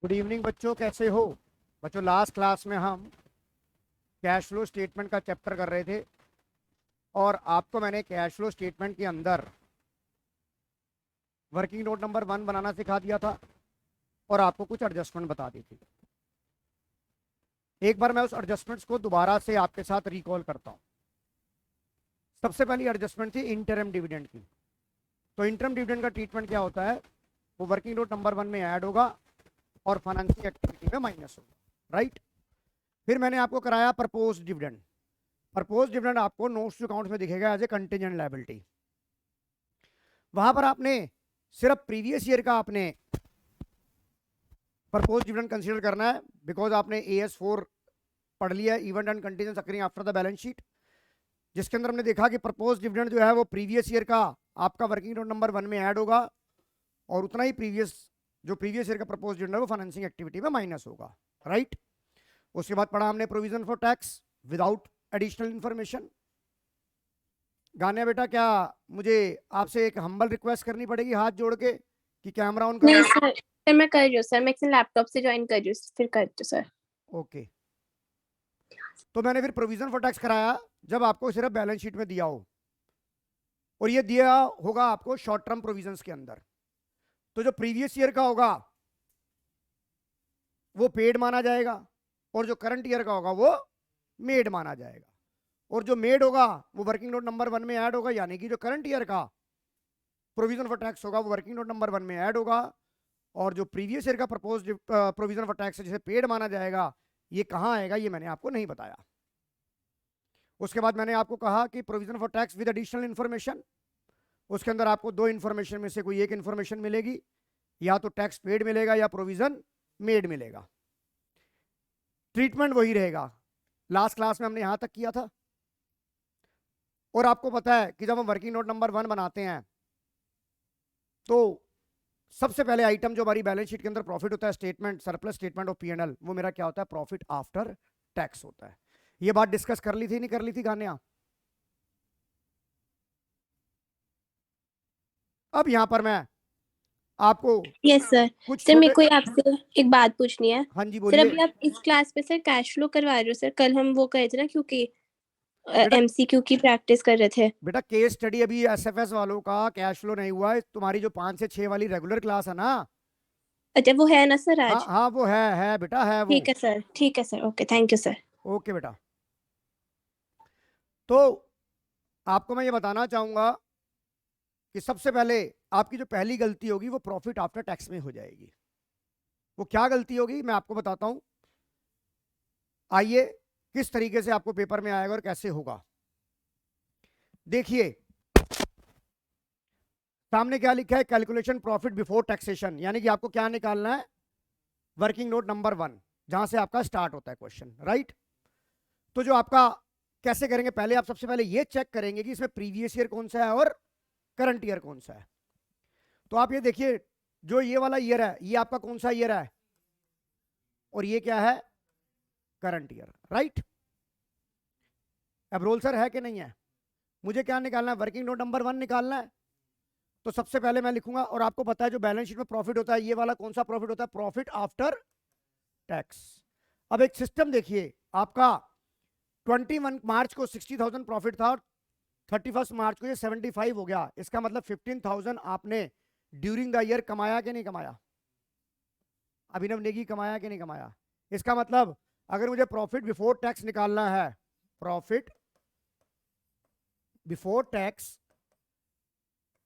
Good evening बच्चों, कैसे हो? बच्चों, लास्ट क्लास में हम कैश फ्लो स्टेटमेंट का चैप्टर कर रहे थे और आपको मैंने कैश फ्लो स्टेटमेंट के अंदर वर्किंग नोट नंबर 1 बनाना सिखा दिया था और आपको कुछ एडजस्टमेंट बता दी थी। एक बार मैं उस एडजस्टमेंट्स को दोबारा से आपके साथ रिकॉल करता हूँ। सबसे पहली एडजस्टमेंट थी इंटरम डिविडेंड की। तो इंटरम डिविडेंड का ट्रीटमेंट क्या होता है? वो वर्किंग नोट नंबर 1 में ऐड होगा और फाइनेंसिंग एक्टिविटी में माइनस होगा, राइट। फिर मैंने आपको कराया प्रपोज डिविडेंड। प्रपोज डिविडेंड आपको नोट्स टू अकाउंट्स में दिखेगा एज ए कंटीजेंट लायबिलिटी। वहां पर आपने सिर्फ प्रीवियस ईयर का आपने प्रपोज डिविडेंड कंसीडर करना है, बिकॉज आपने AS4 पढ़ लिया है, event and contingents occurring after the balance sheet, जिसके अंदर हमने देखा कि प्रपोज डिविडेंड जो है वो प्रीवियस ईयर का आपका वर्किंग नोट नंबर 1 में ऐड होगा और उतना ही प्रीवियस ईयर का प्रपोज डिविडेंड है वो फाइनेंसिंग एक्टिविटी में माइनस होगा, राइट। उसके बाद पढ़ा हमने provision for tax without additional information. Ghania बेटा, क्या मुझे आपसे एक हम्बल रिक्वेस्ट करनी पड़ेगी हाथ जोड़ के कि कैमरा ऑन नहीं करो? सर मैं कर रही हूँ सर। मैं एक लैपटॉप से ज्वाइन कर रही हूँ, फिर कर रही हूँ सर। ओके। तो मैंने फिर प्रोविजन फॉर टैक्स कराया जब आपको सिर्फ बैलेंस शीट में दिया हो, और ये दिया होगा आपको शॉर्ट टर्म प्रोविजंस के अंदर। तो जो प्रीवियस ईयर का होगा वो पेड माना जाएगा और जो करंट ईयर का होगा वो मेड माना जाएगा, और जो मेड होगा वो वर्किंग नोट नंबर 1 में ऐड होगा, यानी कि जो करंट ईयर का प्रोविजन फॉर टैक्स होगा वो वर्किंग नोट नंबर 1 में ऐड होगा, और जो प्रीवियस ईयर का प्रपोज प्रोविजन फॉर टैक्स जिसे पेड माना जाएगा ये कहाँ आएगा ये मैंने आपको नहीं बताया। उसके बाद मैंने आपको कहा कि provision for tax with additional information, उसके अंदर आपको दो इन्फॉर्मेशन में से कोई एक इन्फॉर्मेशन मिलेगी, या तो टैक्स पेड मिलेगा या प्रोविजन मेड मिलेगा। ट्रीटमेंट वही रहेगा, लास्ट क्लास में हमने यहां तक किया था। और आपको पता है कि जब हम वर्किंग नोट नंबर 1 बनाते हैं तो सबसे पहले आइटम जो हमारी बैलेंस शीट के अंदर प्रॉफिट होता है, statement surplus statement of P&L, वो मेरा क्या होता है? प्रॉफिट आफ्टर टैक्स होता है। ये बात डिस्कस कर ली थी नहीं कर ली थी गानिया? अब यहां पर मैं आपको यस सर। कुछ सर मेरे छोटे, को आपसे एक बात पूछनी है। हाँ जी सर बोलिए। अभी आप इस क्लास पे सर कैश फ्लो करवा रहे हो सर? कल हम वो कर रहे थे ना, क्योंकि बेटा MCQ की प्रैक्टिस कर रहे थे। बेटा केस स्टडी अभी SFS वालों का कैश फ्लो नहीं हुआ है, तुम्हारी जो 5 से 6 वाली रेगुलर क्लास है ना। अच्छा वो है ना सर हाँ आज? हाँ वो है बेटा, है वो। ठीक है सर, ठीक है sir, okay thank you sir. Okay बेटा। तो आपको मैं ये बताना चाहूंगा कि सबसे पहले आपकी जो पहली गलती होगी वो प्रॉफिट आफ्टर टैक्स में हो जाएगी। वो क्या गलती होगी मैं आपको बताता हूं। आइए किस तरीके से आपको पेपर में आएगा और कैसे होगा। देखिए सामने क्या लिखा है? कैलकुलेशन प्रॉफिट बिफोर टैक्सेशन, यानी कि आपको क्या निकालना है? वर्किंग नोट नंबर 1, जहां से आपका स्टार्ट होता है क्वेश्चन, राइट। तो जो आपका कैसे करेंगे, पहले आप सबसे पहले ये चेक करेंगे कि इसमें प्रीवियस ईयर कौन सा है और करंट ईयर कौन सा है। तो आप ये देखिए, जो ये वाला ईयर है ये आपका कौन सा ईयर है, और ये क्या है? Current year, right. अब रोल सर है कि नहीं है? मुझे क्या निकालना है? वर्किंग नोट नंबर 1 निकालना है। तो सबसे पहले मैं लिखूंगा, और आपको पता है जो बैलेंस शीट में प्रॉफिट होता है ये वाला कौन सा प्रॉफिट होता है? Profit after tax. अब एक सिस्टम देखिए, आपका 21 मार्च को 60,000 प्रॉफिट था और 31 मार्च को ये 75 हो गया। इसका मतलब 15,000 आपने ड्यूरिंग द ईयर कमाया कि नहीं कमाया? अभिनव नेगी कमाया कि नहीं कमाया? इसका मतलब अगर मुझे प्रॉफिट बिफोर टैक्स निकालना है, profit before tax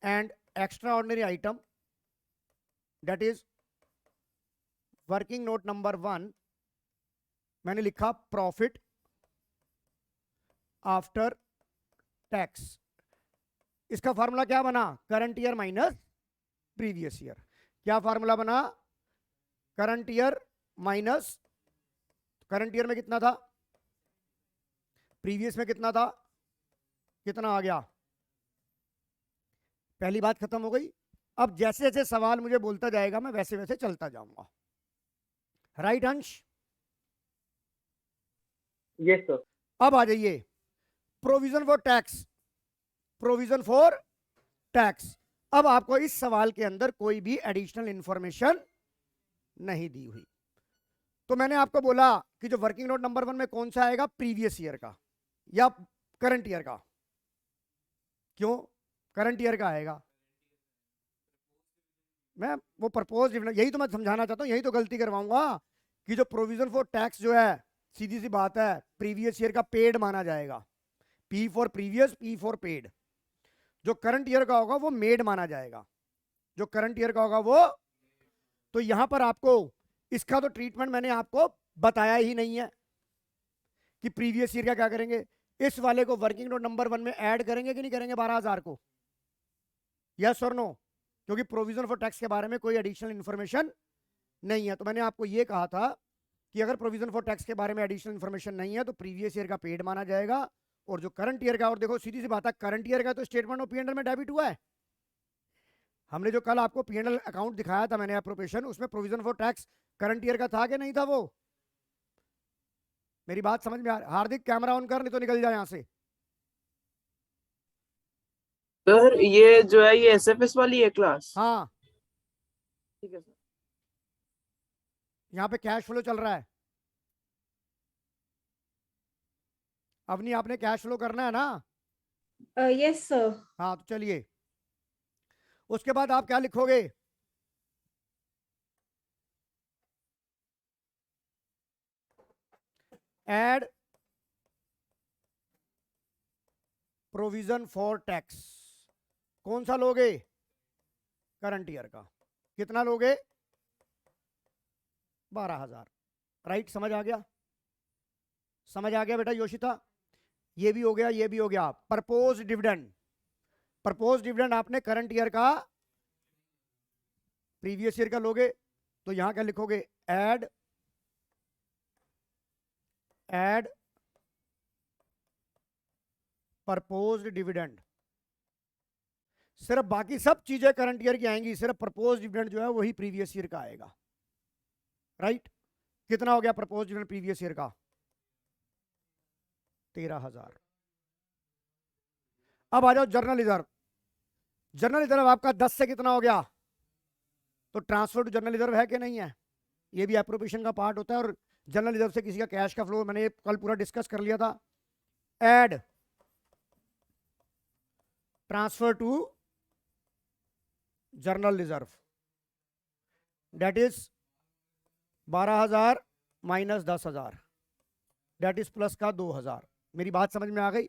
and extra ordinary item, that is working note number 1, मैंने लिखा प्रॉफिट आफ्टर टैक्स। इसका फॉर्मूला क्या बना? Current year minus previous year. क्या फॉर्मूला बना? Current year minus, current year में कितना था, प्रीवियस में कितना था, कितना आ गया? पहली बात खत्म हो गई। अब जैसे जैसे सवाल मुझे बोलता जाएगा मैं वैसे वैसे चलता जाऊंगा, राइट अंश? Yes sir. अब आ जाइए provision for tax, provision for tax. अब आपको इस सवाल के अंदर कोई भी एडिशनल इंफॉर्मेशन नहीं दी हुई। तो मैंने आपको बोला कि जो वर्किंग नोट नंबर 1 में कौन सा आएगा, प्रीवियस ईयर का या करंट ईयर का। क्यों करंट ईयर का आएगा? मैं वो प्रपोज डिविडेंड, यही तो मैं समझाना चाहता हूँ, यही तो गलती करवाऊंगा कि जो प्रोविजन फॉर टैक्स जो है, सीधी सी बात है, प्रीवियस ईयर का पेड माना जाएगा। P for previous, P for paid. जो करंट ईयर का होगा वो मेड माना जाएगा। जो करंट ईयर का होगा वो। तो यहां पर आपको इसका तो ट्रीटमेंट मैंने आपको बताया ही नहीं है कि प्रीवियस ईयर का क्या करेंगे। इस वाले को वर्किंग नोट नंबर 1 में ऐड करेंगे कि नहीं करेंगे 12,000 को? यस और नो? क्योंकि प्रोविजन फॉर टैक्स के बारे में कोई एडिशनल इंफॉर्मेशन नहीं है। तो मैंने आपको यह कहा था कि अगर प्रोविजन फॉर टैक्स के बारे में एडिशनल इंफॉर्मेशन नहीं है तो प्रीवियस ईयर का पेड माना जाएगा, और जो करंट ईयर का, और देखो सीधी सी बात है, करंट ईयर का तो स्टेटमेंट ऑफ पी&एल में डेबिट हुआ है। हमने जो कल आपको पी&एल अकाउंट दिखाया था मैंने अप्रोप्रिएशन, उसमें provision for tax current year का था कि नहीं था? वो मेरी बात समझ में आ रही? हार्दिक कैमरा ऑन कर, नहीं तो निकल जाए यहां से। सर ये जो है ये एसएफएस वाली है क्लास? हाँ, ठीक है सर। यहाँ पे कैश फ्लो चल रहा है। अवनी आपने कैश फ्लो करना है ना? Yes sir. हाँ तो चलिए, उसके बाद आप क्या लिखोगे? Add provision for tax. कौन सा लोगे? करंट ईयर का। कितना लोगे? 12,000। राइट, समझ आ गया? समझ आ गया बेटा योशिता? ये भी हो गया, ये भी हो गया। प्रपोज डिविडेंड, प्रपोज डिविडेंड आपने करंट ईयर का प्रीवियस ईयर का लोगे, तो यहां क्या लिखोगे? Add proposed dividend. सिर्फ बाकी सब चीजें करंट ईयर की आएंगी, सिर्फ प्रपोज डिविडेंड जो है वही प्रीवियस ईयर का आएगा। राइट, कितना हो गया प्रपोज डिविडेंड प्रीवियस ईयर का? 13,000। अब आ जाओ जर्नल रिजर्व। जर्नल रिजर्व आपका 10 से कितना हो गया? तो ट्रांसफर टू जर्नल रिजर्व है कि नहीं है? ये भी एप्रोप्रिएशन का पार्ट होता है, और जनरल रिजर्व से किसी का कैश का फ्लो मैंने कल पूरा डिस्कस कर लिया था। Add transfer to general reserve, डेट इज 12,000 माइनस 10,000, डेट इज प्लस का 2,000। मेरी बात समझ में आ गई?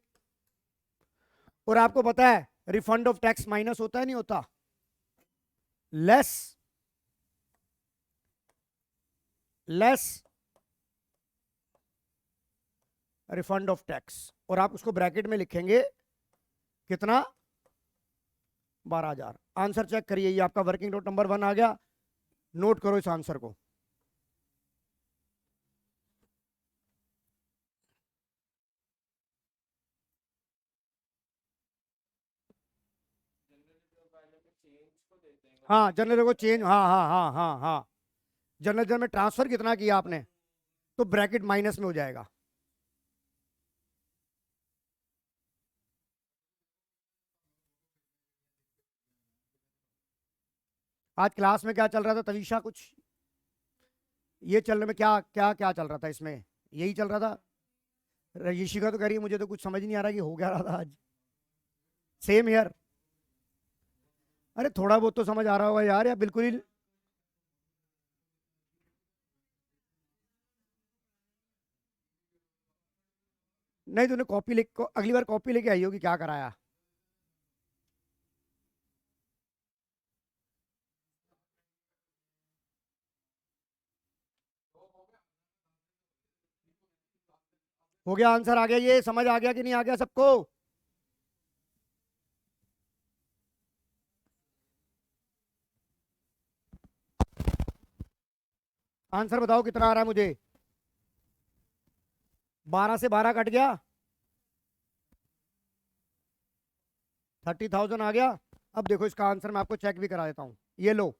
और आपको पता है रिफंड ऑफ टैक्स माइनस होता है नहीं होता? लेस रिफंड ऑफ टैक्स, और आप उसको ब्रैकेट में लिखेंगे कितना? 12,000। आंसर चेक करिए, ये आपका वर्किंग नोट नंबर 1 आ गया। नोट करो इस आंसर को। हाँ जनरल को चेंज, हाँ हाँ हाँ हाँ हाँ, जनरल में ट्रांसफर कितना किया आपने, तो ब्रैकेट माइनस में हो जाएगा। आज क्लास में क्या चल रहा था तवीशा? कुछ ये चलने में क्या क्या क्या चल रहा था? इसमें यही चल रहा था। रजिशिका तो कह रही है मुझे तो कुछ समझ नहीं आ रहा कि हो क्या रहा था आज। Same here. अरे थोड़ा बहुत तो समझ आ रहा होगा यार, या बिल्कुल ही? नहीं, तूने कॉपी लिख, अगली बार कॉपी लेके आई होगी क्या कराया। हो गया, आंसर आ गया, ये समझ आ गया कि नहीं आ गया सबको? आंसर बताओ कितना आ रहा है मुझे? 12 से 12 कट गया, 30,000 आ गया। अब देखो इसका आंसर मैं आपको चेक भी करा देता हूं, ये लो।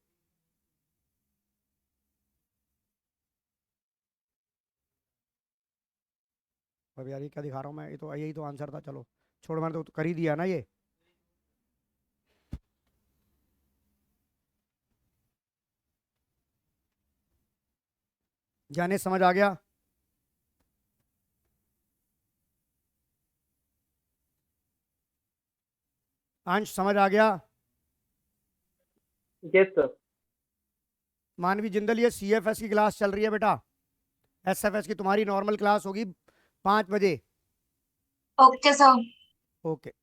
अब यार ये क्या दिखा रहा हूं मैं, ये तो यही तो आंसर था। चलो छोड़, मैंने तो कर ही दिया ना ये। जाने समझ आ गया? अंश समझ आ गया? Yes sir. मानवी जिंदल, ये CFS की क्लास चल रही है बेटा। SFS की तुम्हारी नॉर्मल क्लास होगी 5 बजे। Okay sir. ओके,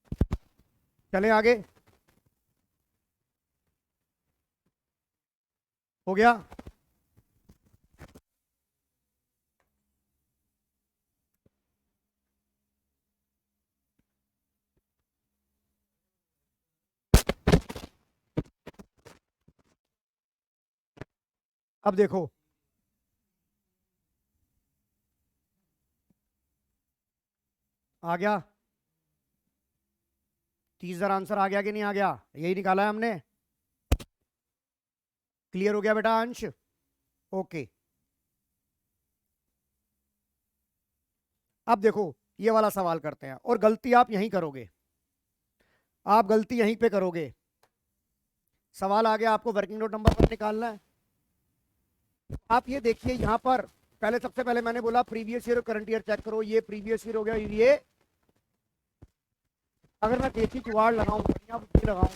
चलें आगे। हो गया? अब देखो, आ गया 30,000 आंसर आ गया कि नहीं आ गया? यही निकाला है हमने। क्लियर हो गया बेटा अंश? ओके, अब देखो ये वाला सवाल करते हैं, और गलती आप यहीं करोगे, आप गलती यहीं पे करोगे। सवाल आ गया, आपको वर्किंग नोट नंबर 1 निकालना है। आप ये देखिए यहां पर, पहले सबसे पहले मैंने बोला प्रीवियस ईयर और करंट ईयर चेक करो। ये प्रीवियस ईयर हो गया, ये अगर मैं देसी जुगाड़ लगाऊं, बढ़िया बुद्धि लगाऊं,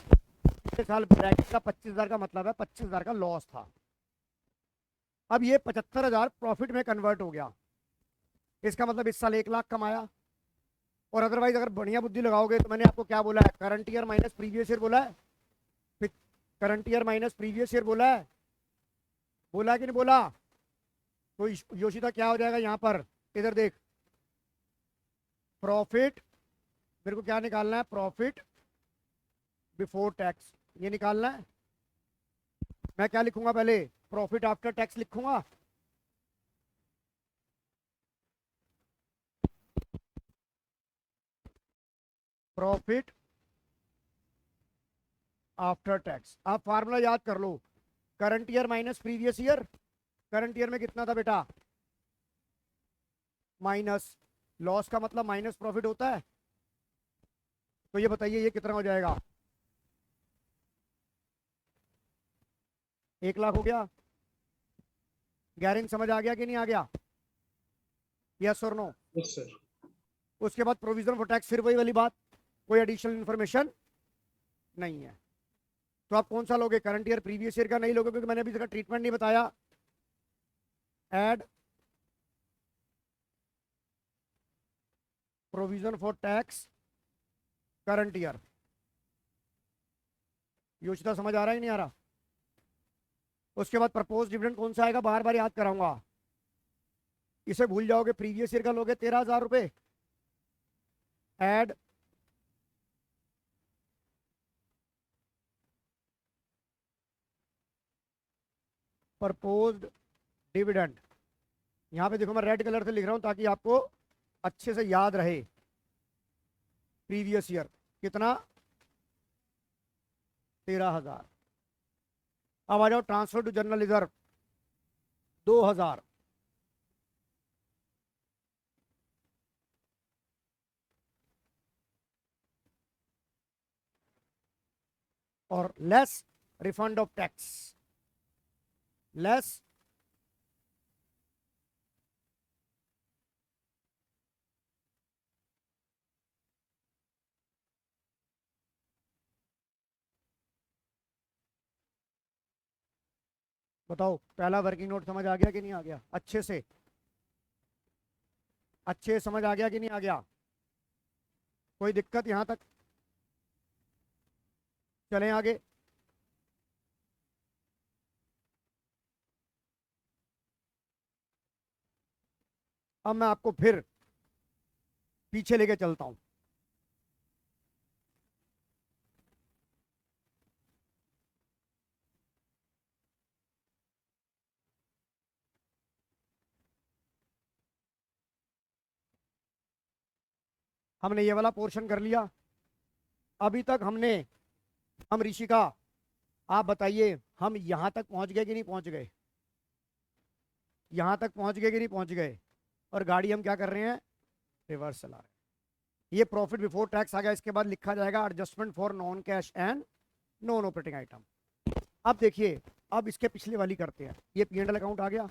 पिछले साल ब्रैकेट का 25,000 का मतलब है 25,000 का लॉस था। अब ये 75,000 प्रॉफिट में कन्वर्ट हो गया। इसका मतलब इस साल 1 लाख कमाया। और अदरवाइज अगर बढ़िया बुद्धि लगाओगे तो मैंने आपको क्या बोला है, current year minus previous year बोला है, current year minus previous year बोला है, बोला कि नहीं बोला? तो योशिता क्या हो जाएगा यहाँ पर, इधर देख, प्रॉफिट, मेरे को क्या निकालना है, प्रॉफिट बिफोर टैक्स, ये निकालना है। मैं क्या लिखूंगा पहले, प्रॉफिट आफ्टर टैक्स लिखूंगा। Profit after tax. आप फार्मूला याद कर लो, current year minus previous year. Current year में कितना था बेटा, माइनस, लॉस का मतलब माइनस प्रॉफिट होता है। तो ये बताइए ये कितना हो जाएगा, 1 लाख हो गया। गैरिंग समझ आ गया कि नहीं आ गया? यस और नो? Yes sir. उसके बाद प्रोविजन फॉर टैक्स, फिर वही वाली बात, कोई एडिशनल इंफॉर्मेशन नहीं है। तो आप कौन सा लोगे, करंट ईयर प्रीवियस ईयर का नहीं लोगे, क्योंकि मैंने अभी तक ट्रीटमेंट नहीं बताया। Add provision for tax current year. Yoshita समझ आ रहा है कि नहीं आ रहा? उसके बाद प्रपोज डिविडेंड कौन सा आएगा, बार बार याद कराऊंगा, इसे भूल जाओगे। प्रीवियस ईयर का लोगे 13,000 रुपए, ऐड प्रपोज्ड डिविडेंड। यहां पे देखो मैं रेड कलर से लिख रहा हूं ताकि आपको अच्छे से याद रहे। प्रीवियस ईयर कितना, 13,000। अब आ जाओ ट्रांसफर टू जनरल रिजर्व, 2,000। और less refund of tax, less बताओ पहला वर्किंग नोट समझ आ गया कि नहीं आ गया? अच्छे से, अच्छे समझ आ गया कि नहीं आ गया? कोई दिक्कत यहां तक? चलें आगे। अब मैं आपको फिर पीछे लेके चलता हूं। हमने ये वाला पोर्शन कर लिया। अभी तक हमने, हम ऋषिका आप बताइए, हम यहां तक पहुंच गए कि नहीं पहुंच गए? यहां तक पहुंच गए कि नहीं पहुंच गए? और गाड़ी हम क्या कर रहे हैं, रिवर्स चला रहे हैं। ये प्रॉफिट बिफोर टैक्स आ गया। इसके बाद लिखा जाएगा adjustment for non cash and non operating item. अब देखिए, अब इसके पिछले वाली करते हैं। ये P&L अकाउंट आ गया,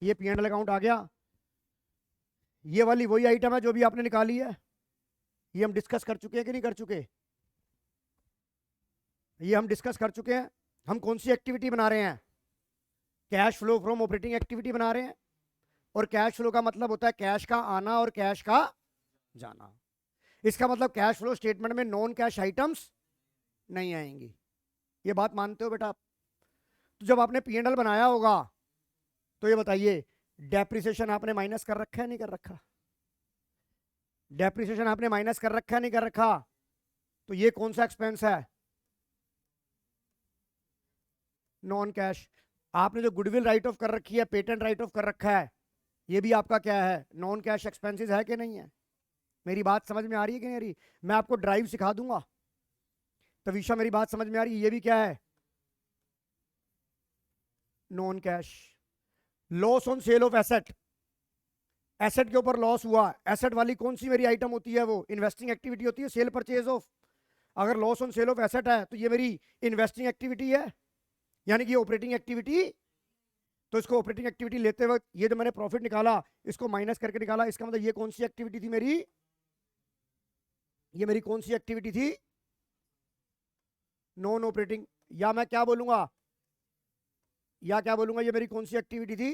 ये पी एंड एल अकाउंट आ गया। ये वाली वही आइटम है जो भी आपने निकाली है, ये हम डिस्कस कर चुके हैं कि नहीं कर चुके? ये हम डिस्कस कर चुके हैं। हम कौन सी एक्टिविटी बना रहे हैं? Cash flow from operating activity बना रहे हैं। और कैश फ्लो का मतलब होता है कैश का आना और कैश का जाना। इसका मतलब कैश फ्लो स्टेटमेंट में नॉन कैश आइटम्स नहीं आएंगी। ये बात मानते हो बेटा आप? तो जब आपने पी एंड एल बनाया होगा तो ये बताइए, डेप्रिसिएशन आपने माइनस कर रखा है नहीं कर रखा? डेप्रिसिएशन आपने माइनस कर रखा है नहीं कर रखा? तो ये कौन सा एक्सपेंस है? Non cash. आपने जो गुडविल राइट ऑफ कर रखी है, पेटेंट राइट ऑफ कर रखा है, ये भी आपका क्या है? नॉन कैश एक्सपेंसेस है कि नहीं है? मेरी बात समझ में आ रही है कि नहीं आ रही? मैं आपको ड्राइव सिखा दूंगा। तविशा मेरी बात समझ में आ रही है? ये भी क्या है? Non cash. Loss on sale of asset, asset के ऊपर लॉस हुआ। एसेट वाली कौन सी मेरी आइटम होती है? वो इन्वेस्टिंग एक्टिविटी होती है, सेल परचेज ऑफ। अगर loss on sale of asset है तो ये मेरी इन्वेस्टिंग एक्टिविटी है, यानी कि ऑपरेटिंग एक्टिविटी। तो इसको ऑपरेटिंग एक्टिविटी लेते वक्त ये जो मैंने प्रॉफिट निकाला इसको माइनस करके निकाला, इसका मतलब ये कौन सी एक्टिविटी थी मेरी? ये मेरी कौन सी एक्टिविटी थी? Non operating. या मैं क्या बोलूंगा, ये मेरी कौन सी एक्टिविटी थी?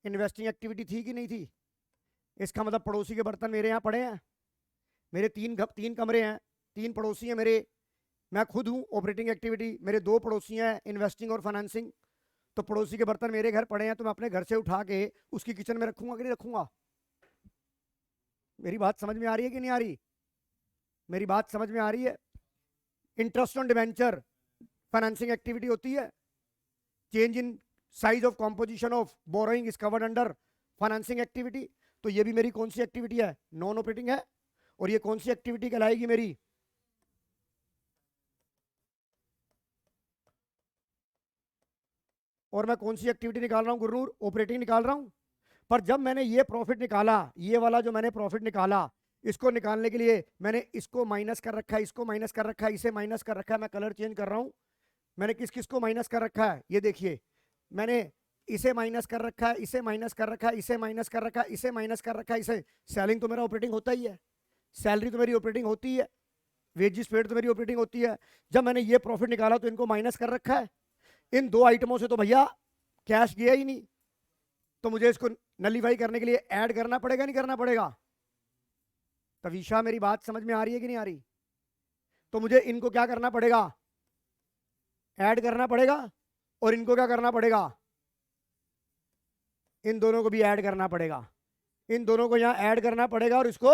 इन्वेस्टिंग एक्टिविटी थी कि नहीं थी? इसका मतलब पड़ोसी के बर्तन मेरे यहाँ पड़े हैं। मेरे तीन कमरे हैं, 3 पड़ोसी हैं मेरे, मैं खुद हूँ ऑपरेटिंग एक्टिविटी, मेरे 2 पड़ोसी हैं इन्वेस्टिंग और फाइनेंसिंग। तो पड़ोसी के बर्तन मेरे घर पड़े हैं, तो मैं अपने घर से उठा के उसकी किचन में रखूंगा कि नहीं रखूंगा? मेरी बात समझ में आ रही है कि नहीं आ रही? मेरी बात समझ में आ रही है? Interest on debenture financing activity होती है। Change in size of composition of borrowing is covered under financing activity. तो ये भी मेरी कौन सी एक्टिविटी है? नॉन ऑपरेटिंग है। और ये कौन सी एक्टिविटी कहलाएगी मेरी? और मैं कौन सी एक्टिविटी निकाल रहा हूं गुरनूर? ऑपरेटिंग निकाल रहा हूं। पर जब मैंने ये प्रॉफिट निकाला, ये वाला जो मैंने प्रॉफिट निकाला, इसको निकालने के लिए मैंने इसको माइनस कर रखा है, इसको माइनस कर रखा है, इसे माइनस कर रखा है। मैं कलर चेंज कर रहा हूं। मैंने किस किस को माइनस कर रखा है? ये देखिए, मैंने इसे माइनस कर रखा है, इसे माइनस कर रखा है, इसे माइनस कर रखा है, इसे माइनस कर रखा है, इसे। सेलिंग तो मेरा ऑपरेटिंग होता ही है, सैलरी तो मेरी ऑपरेटिंग होती है, वेजेस पेड तो मेरी ऑपरेटिंग होती है। जब मैंने ये प्रॉफिट निकाला तो इनको माइनस कर रखा है। इन 2 आइटमों से तो भैया कैश गया ही नहीं, तो मुझे इसको नलीफाई करने के लिए ऐड करना पड़ेगा नहीं करना पड़ेगा? तविशा मेरी बात समझ में आ रही है कि नहीं आ रही? तो मुझे इनको क्या करना पड़ेगा? ऐड करना पड़ेगा। और इनको क्या करना पड़ेगा? इन दोनों को भी ऐड करना पड़ेगा। इन दोनों को यहां ऐड करना पड़ेगा और इसको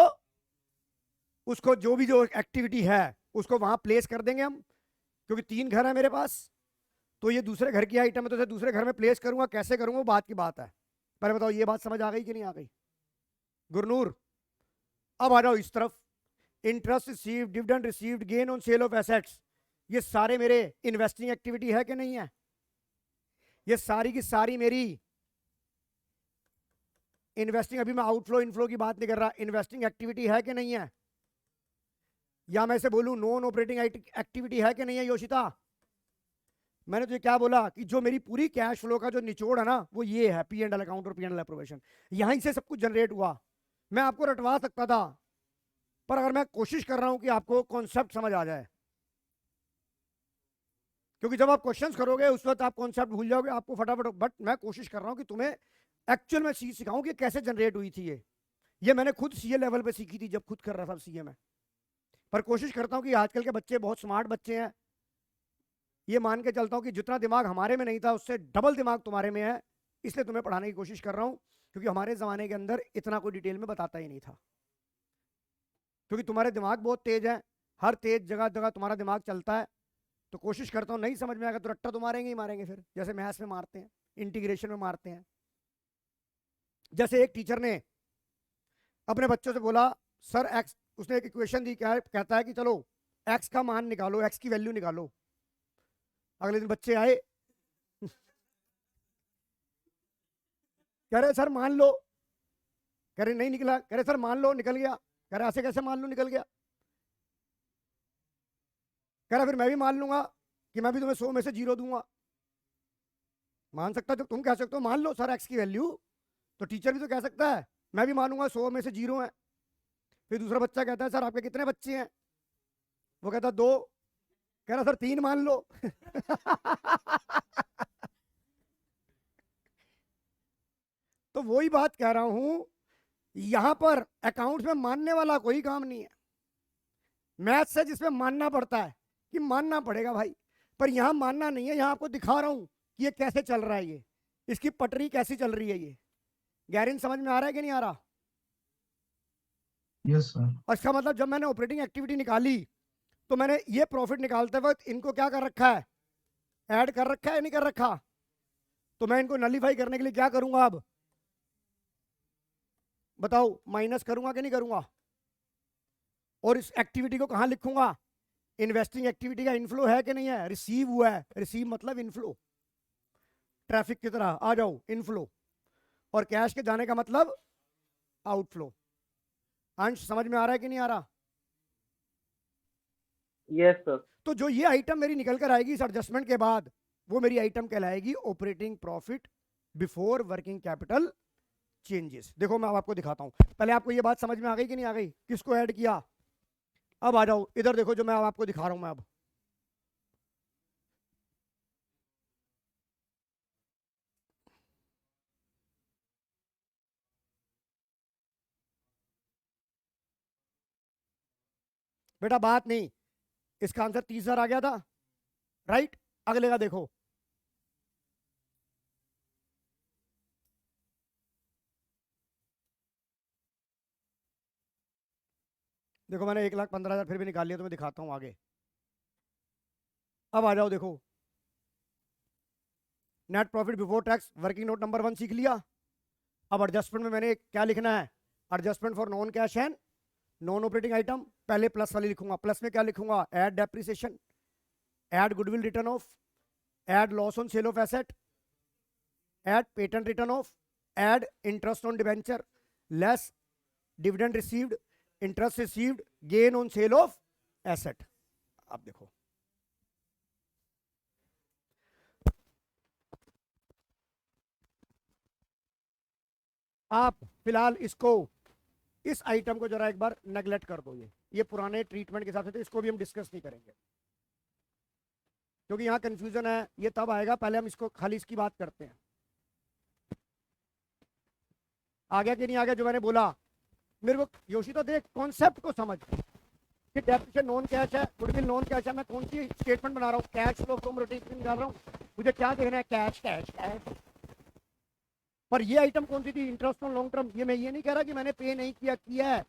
उसको जो एक्टिविटी है उसको वहां प्लेस कर देंगे हम, क्योंकि 3 घर है मेरे पास। तो ये दूसरे घर की आइटम है, तो इसे दूसरे घर में प्लेस करूंगा। कैसे करूंगा बात की बात है। पहले बताओ ये बात समझ आ गई कि नहीं आ गई? गुरनूर अब आ जाओ इस तरफ। Interest received, dividend received, gain on sale of assets, ये सारे मेरे इन्वेस्टिंग एक्टिविटी है कि नहीं है? ये सारी की सारी मेरी इन्वेस्टिंग। अभी मैं आउटफ्लो इनफ्लो की बात नहीं कर रहा, इन्वेस्टिंग एक्टिविटी है कि नहीं है? या मैं से बोलूं नॉन ऑपरेटिंग एक्टिविटी है कि नहीं है? योशिता मैंने तुझे क्या बोला कि जो मेरी पूरी कैश फ्लो का जो निचोड़ है ना वो ये है, पी एंड एल अकाउंट और पी एंड एल अप्रोवेशन। यहीं से सब कुछ जनरेट हुआ। मैं आपको रटवा सकता था, पर अगर मैं कोशिश कर रहा हूं कि आपको कॉन्सेप्ट समझ आ जाए, क्योंकि जब आप क्वेश्चंस करोगे उस वक्त आप कॉन्सेप्ट भूल जाओगे, आपको फटाफट। बट मैं कोशिश कर रहा हूं कि तुम्हें एक्चुअल में चीज सिखाऊं कि कैसे जनरेट हुई थी ये मैंने खुद सीए लेवल पे सीखी थी जब खुद कर रहा था सीए में। पर कोशिश करता हूं कि आजकल के बच्चे बहुत स्मार्ट बच्चे हैं, ये मान के चलता हूं कि जितना दिमाग हमारे में नहीं था उससे डबल दिमाग तुम्हारे में है, इसलिए तुम्हें पढ़ाने की कोशिश कर रहा हूं। क्योंकि हमारे ज़माने के अंदर इतना कोई डिटेल में बताता ही नहीं था, क्योंकि तुम्हारे दिमाग बहुत तेज है, हर तेज जगह जगह तुम्हारा दिमाग चलता है। तो कोशिश करता हूँ नहीं समझ में आएगा तो रट्टा तो मारेंगे ही मारेंगे, फिर जैसे मैथ्स में मारते हैं, इंटीग्रेशन में मारते हैं। जैसे एक टीचर ने अपने बच्चों से बोला सर एक्स, उसने एक इक्वेशन दी, क्या कहता है कि चलो एक्स का मान निकालो, एक्स की वैल्यू निकालो। अगले दिन बच्चे आए कह रहे सर मान लो, कह रहे नहीं निकला, कह रहे सर मान लो निकल गया, कह रहे ऐसे कैसे मान लो निकल गया, कह रहा फिर मैं भी मान लूंगा कि मैं भी तुम्हें 100 में से 0 दूंगा। मान सकता है तो तुम कह सकते हो मान लो सर एक्स की वैल्यू, तो टीचर भी तो कह सकता है, मैं भी मानूंगा 100 में से 0 है। फिर दूसरा बच्चा कहता है सर आपके कितने बच्चे हैं, वो कहता 2, कह रहा सर 3 मान लो। तो वही बात कह रहा हूं, यहां पर अकाउंट्स में मानने वाला कोई काम नहीं है। मैथ्स है जिसमें मानना पड़ता है कि मानना पड़ेगा भाई, पर यहां मानना नहीं है, यहां आपको दिखा रहा हूं कि ये कैसे चल रहा है, ये इसकी पटरी कैसी चल रही है। ये गैरिन समझ में आ रहा है कि नहीं आ रहा? Yes sir. और इसका मतलब जब मैंने ऑपरेटिंग एक्टिविटी निकाली तो मैंने ये प्रॉफिट निकालते वक्त इनको क्या कर रखा है, ऐड कर रखा है या नहीं कर रखा? तो मैं इनको नलीफाई करने के लिए क्या करूंगा, अब बताओ, माइनस करूंगा कि नहीं करूंगा? और इस एक्टिविटी को कहां लिखूंगा? इन्वेस्टिंग एक्टिविटी का इनफ्लो है कि नहीं है, रिसीव हुआ है, रिसीव मतलब इनफ्लो, ट्रैफिक की तरह आ जाओ इनफ्लो, और कैश के जाने का मतलब आउटफ्लो। अंश समझ में आ रहा है कि नहीं आ रहा? Yes sir. तो जो ये आइटम मेरी निकल कर आएगी इस एडजस्टमेंट के बाद, वो मेरी आइटम कहलाएगी operating profit before working capital changes. देखो मैं अब आपको दिखाता हूं, पहले आपको ये बात समझ में आ गई कि नहीं आ गई, किसको ऐड किया? अब आ जाओ इधर, देखो जो मैं अब आपको दिखा रहा हूं। मैं अब बेटा बात नहीं, इसका आंसर 30,000 आ गया था, राइट? अगले का देखो, देखो मैंने 1,15,000 फिर भी निकाल लिया, तो मैं दिखाता हूं आगे। अब आ जाओ, देखो net profit before tax working note number 1 सीख लिया। अब एडजस्टमेंट में मैंने क्या लिखना है, adjustment for non cash and non operating item, पहले प्लस वाली लिखूंगा। प्लस में क्या लिखूंगा? Add depreciation, add goodwill return of, add loss on sale of asset, add patent return of, add interest on debenture, less dividend received, interest received, gain on sale of asset. अब देखो आप फिलहाल इसको, इस item को जरा एक बार neglect कर दो। ये पुराने ट्रीटमेंट के हिसाब से, तो इसको भी हम डिस्कस नहीं करेंगे क्योंकि यहाँ कंफ्यूजन है, ये तब आएगा, पहले हम इसको खाली इसकी बात करते हैं। आ गया कि नहीं आ गया जो मैंने बोला? मेरे को योशी तो देख, कॉन्सेप्ट को समझ कि डेप्रिसिएशन नॉन कैश है, गुडविल नॉन कैश है, मैं कौन सी स्टेटमेंट बना रहा हूँ, कैश फ्लो फ्रॉम रोटेशन निकाल रहा हूँ, मुझे क्या देखना है, कैश कैश कैश। पर ये आइटम कौन सी थी, इंटरेस्ट ऑन लॉन्ग टर्म। ये मैं ये नहीं कह रहा कि मैंने पे नहीं किया, किया है,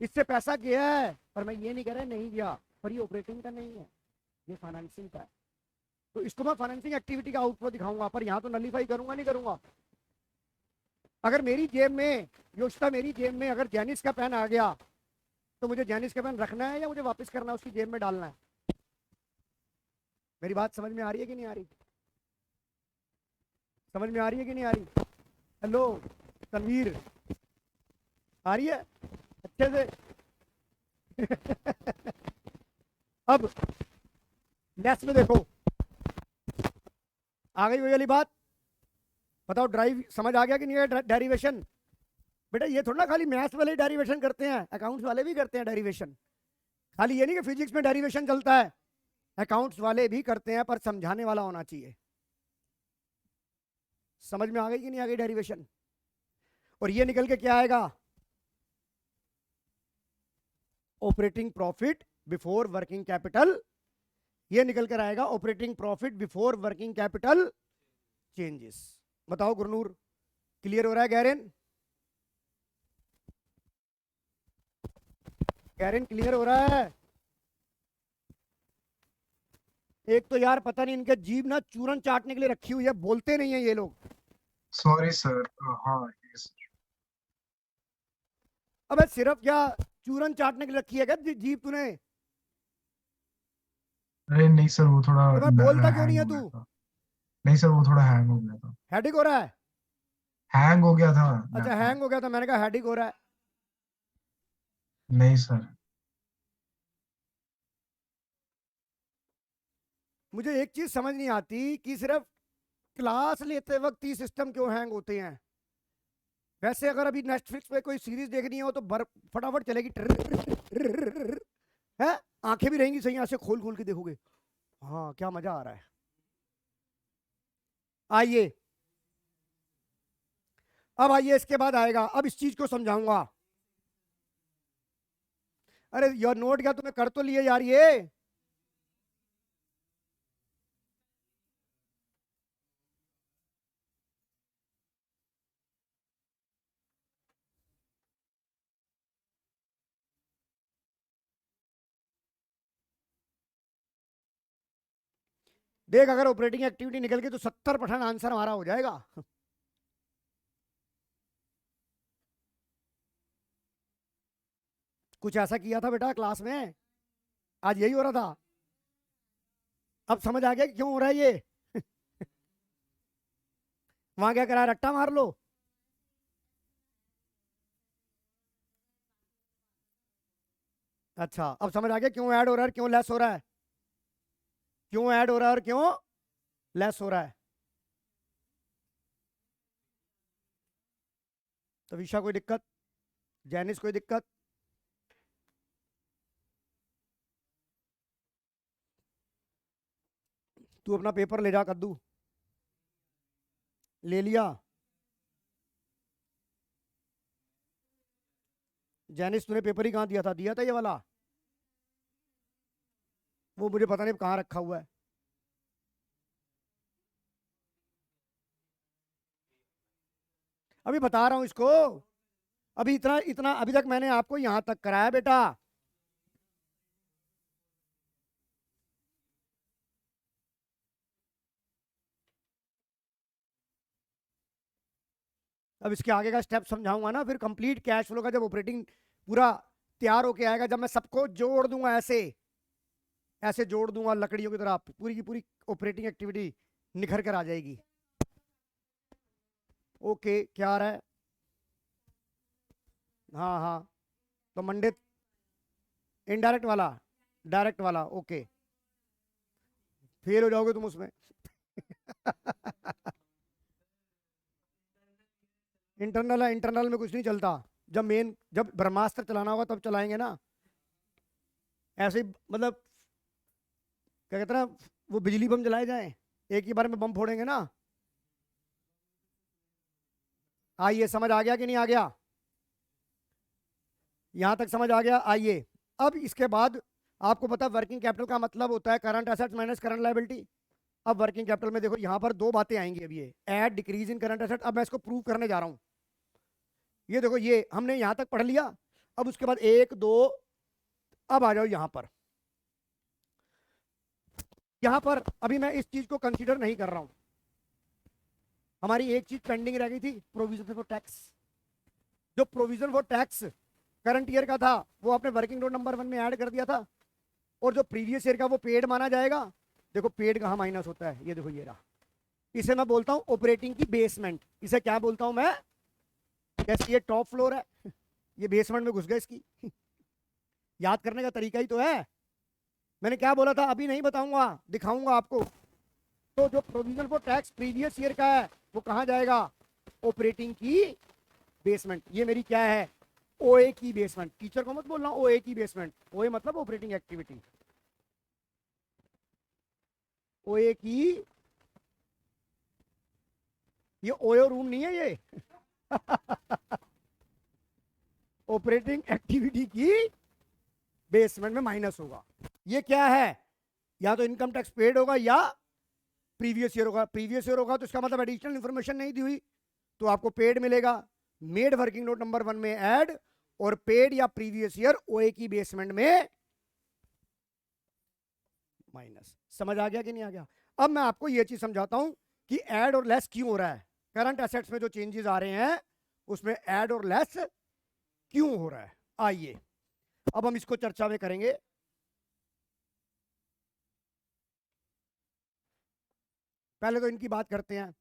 इससे पैसा गया है, पर मैं ये नहीं कह रहा नहीं गया, पर ये ऑपरेटिंग का नहीं है, ये फाइनेंसिंग का है। तो इसको मैं फाइनेंसिंग एक्टिविटी का आउटफ्लो दिखाऊंगा, पर यहाँ तो नलीफाई करूंगा नहीं करूंगा। अगर मेरी जेब में, योशिता मेरी जेब में अगर जैनिस का पेन आ गया, तो मुझे जैनिस का पेन रखना है या मुझे वापस करना है, उसकी जेब में डालना है? मेरी बात समझ में आ रही है कि नहीं आ रही? समझ में आ रही है कि नहीं आ रही? हेलो तनवीर, आ रही है अच्छे से? अब नेक्स्ट में देखो, आ गई वही वाली बात। बताओ ड्राइव समझ आ गया कि नहीं है? डेरिवेशन बेटा ये थोड़ा ना खाली मैथ्स वाले डेरिवेशन करते हैं, अकाउंट्स वाले भी करते हैं डेरिवेशन। खाली ये नहीं कि फिजिक्स में डेरिवेशन चलता है, अकाउंट्स वाले भी करते हैं, पर समझाने वाला होना चाहिए। समझ में आ गई कि नहीं आ गई डेरिवेशन? और ये निकल के क्या आएगा? Operating profit before working capital. ये निकल कर आएगा operating profit before working capital changes. बताओ गुरनूर, क्लियर हो रहा है? गैरेन, गैरेन क्लियर हो रहा है? एक तो यार पता नहीं इनके जीभ ना चूरन चाटने के लिए रखी हुई है, बोलते नहीं है ये लोग। Sorry sir. हाँ यस। अबे सिर्फ क्या चूरन चाटने के लिए रखी है क्या जीभ तूने? अरे नहीं सर, वो थोड़ा तो मैं बोलता क्यों नहीं है हैंग हो तू? गया था। नहीं सर, वो थोड़ा हैंग हो गया था। हेडिक हो रहा है? हैंग हो गया था अच्छा लैपटॉप। हैंग हो गया था, मैंने कहा हेडिक हो रहा है। नहीं सर। मुझे एक चीज समझ नहीं आती कि सिर्फ क्लास लेते वक्त ही सिस्टम क्यों हैंग होते हैं? वैसे अगर अभी नेटफ्लिक्स पे कोई सीरीज देखनी हो तो फटाफट चलेगी, है, आंखें भी रहेंगी सही, ऐसे खोल खोल के देखोगे, हाँ क्या मजा आ रहा है। आइए, अब आइए इसके बाद आएगा, अब इस चीज को समझाऊंगा। अरे यार नोट क्या तुमने कर तो लिए यार ये। देख अगर ऑपरेटिंग एक्टिविटी निकल गई तो 70% आंसर हमारा हो जाएगा। कुछ ऐसा किया था बेटा क्लास में, आज यही हो रहा था। अब समझ आ गया कि क्यों हो रहा है ये। वहां क्या करा, रट्टा मार लो। अच्छा अब समझ आ गया क्यों ऐड हो रहा है, क्यों लेस हो रहा है, क्यों ऐड हो रहा है और क्यों लेस हो रहा है। तो विशा कोई दिक्कत, जैनिस कोई दिक्कत? तू अपना पेपर ले जा कद्दू, ले लिया? जैनिस तूने पेपर ही कहाँ दिया था, दिया था ये वाला? वो मुझे पता नहीं कहाँ रखा हुआ है। अभी बता रहा हूं इसको, अभी इतना इतना अभी तक मैंने आपको यहां तक कराया बेटा। अब इसके आगे का स्टेप समझाऊंगा ना, फिर कंप्लीट कैश फ्लो का जब ऑपरेटिंग पूरा तैयार होके आएगा, जब मैं सबको जोड़ दूंगा, ऐसे ऐसे जोड़ दूंगा लकड़ियों की तरह, पूरी की पूरी ऑपरेटिंग एक्टिविटी निखर कर आ जाएगी। ओके क्या आ रहा है? हाँ हाँ, तो मंडे इनडायरेक्ट वाला, डायरेक्ट वाला, ओके। फेल हो जाओगे तुम उसमें। इंटरनल है, इंटरनल में कुछ नहीं चलता, जब ब्रह्मास्त्र चलाना होगा तब चलाएंगे ना। ऐसे ही मतलब क्या कहते हैं ना, वो बिजली बम जलाए जाए, एक ही बार में बम फोड़ेंगे ना। आइए समझ आ गया कि नहीं आ गया? यहां तक समझ आ गया? आइए अब इसके बाद आपको पता है वर्किंग कैपिटल का मतलब होता है current assets minus current liability. अब वर्किंग कैपिटल में देखो यहां पर दो बातें आएंगी, अब ये add decrease in current asset, अब मैं इसको प्रूव करने जा रहा हूं। ये देखो ये हमने यहां तक पढ़ लिया, अब उसके बाद एक दो, अब आ जाओ यहां पर। यहां पर अभी मैं इस चीज को कंसीडर नहीं कर रहा हूं, हमारी एक चीज पेंडिंग रह गई थी, प्रोविजन फॉर टैक्स। जो provision for tax current year का था वो आपने वर्किंग नोट नंबर 1 में ऐड कर दिया था, और जो प्रीवियस ईयर का वो पेड माना जाएगा। देखो पेड कहाँ माइनस होता है, ये देखो ये रहा। इसे मैं बोलता हूं ऑपरेटिंग की बेसमेंट, इसे क्या बोलता हूं मैं, जैसे ये टॉप फ्लोर है, ये बेसमेंट में घुस गए इसकी। याद करने का तरीका ही तो है, मैंने क्या बोला था अभी नहीं बताऊंगा, दिखाऊंगा आपको। तो जो provision for tax previous year का है वो कहां जाएगा, ऑपरेटिंग की बेसमेंट। ये मेरी क्या है, ओए की बेसमेंट। टीचर को मत बोलना ओए की बेसमेंट, ओए मतलब ऑपरेटिंग एक्टिविटी, ओए की, ये ओयो रूम नहीं है ये। ऑपरेटिंग एक्टिविटी की बेसमेंट में माइनस होगा। ये क्या है, या तो इनकम टैक्स पेड होगा या प्रीवियस ईयर होगा। प्रीवियस ईयर होगा तो इसका मतलब एडिशनल इंफॉर्मेशन नहीं दी हुई, तो आपको पेड मिलेगा। मेड वर्किंग नोट नंबर 1 में ऐड, और पेड या प्रीवियस ईयर ओए की बेसमेंट में माइनस। समझ आ गया कि नहीं आ गया? अब मैं आपको यह चीज समझाता हूं कि ऐड और लेस क्यों हो रहा है, करंट एसेट्स में जो चेंजेस आ रहे हैं उसमें ऐड और लेस क्यों हो रहा है। आइए अब हम इसको चर्चा में करेंगे। पहले तो इनकी बात करते हैं।